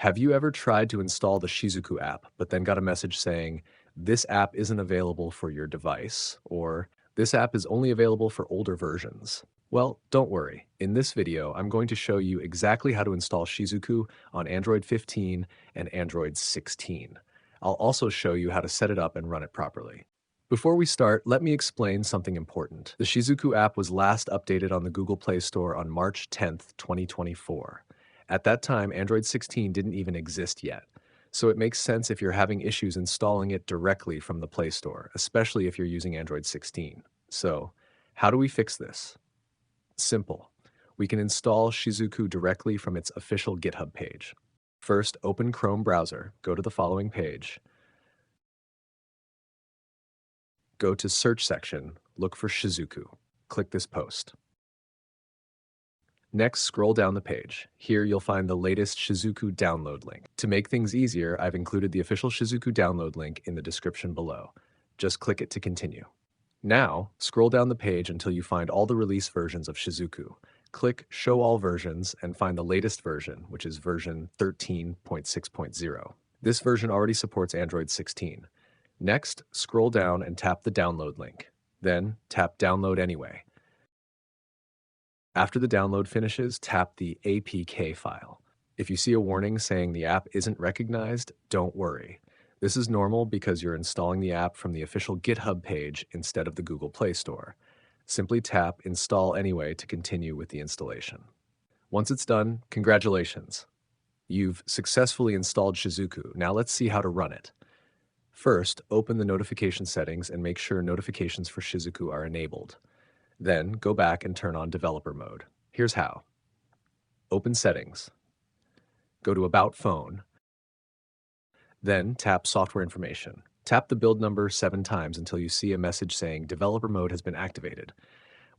Have you ever tried to install the Shizuku app, but then got a message saying, this app isn't available for your device, or this app is only available for older versions? Well, don't worry. In this video, I'm going to show you exactly how to install Shizuku on Android 15 and Android 16. I'll also show you how to set it up and run it properly. Before we start, let me explain something important. The Shizuku app was last updated on the Google Play Store on March 10th, 2024. At that time, Android 16 didn't even exist yet, so it makes sense if you're having issues installing it directly from the Play Store, especially if you're using Android 16. So, how do we fix this? Simple. We can install Shizuku directly from its official GitHub page. First, open Chrome browser, go to the following page, go to Search section, look for Shizuku. Click this post. Next, scroll down the page. Here you'll find the latest Shizuku download link. To make things easier, I've included the official Shizuku download link in the description below. Just click it to continue. Now, scroll down the page until you find all the release versions of Shizuku. Click Show All Versions and find the latest version, which is version 13.6.0. This version already supports Android 16. Next, scroll down and tap the download link. Then, tap Download Anyway. After the download finishes, tap the APK file. If you see a warning saying the app isn't recognized, don't worry. This is normal because you're installing the app from the official GitHub page instead of the Google Play Store. Simply tap Install Anyway to continue with the installation. Once it's done, congratulations. You've successfully installed Shizuku. Now let's see how to run it. First, open the notification settings and make sure notifications for Shizuku are enabled. Then, go back and turn on developer mode. Here's how. Open Settings. Go to About Phone. Then, tap Software Information. Tap the build number 7 times until you see a message saying Developer Mode has been activated.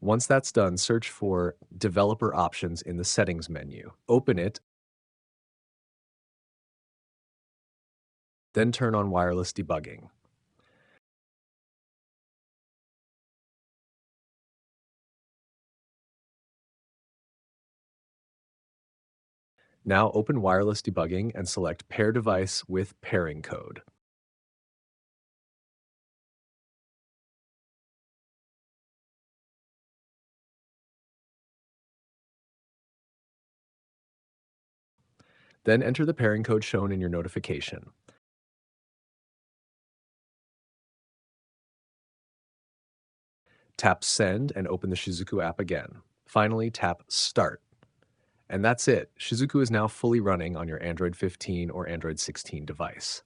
Once that's done, search for Developer Options in the Settings menu. Open it, then turn on Wireless Debugging. Now open Wireless Debugging and select Pair Device with Pairing Code. Then enter the pairing code shown in your notification. Tap Send and open the Shizuku app again. Finally, tap Start. And that's it. Shizuku is now fully running on your Android 15 or Android 16 device.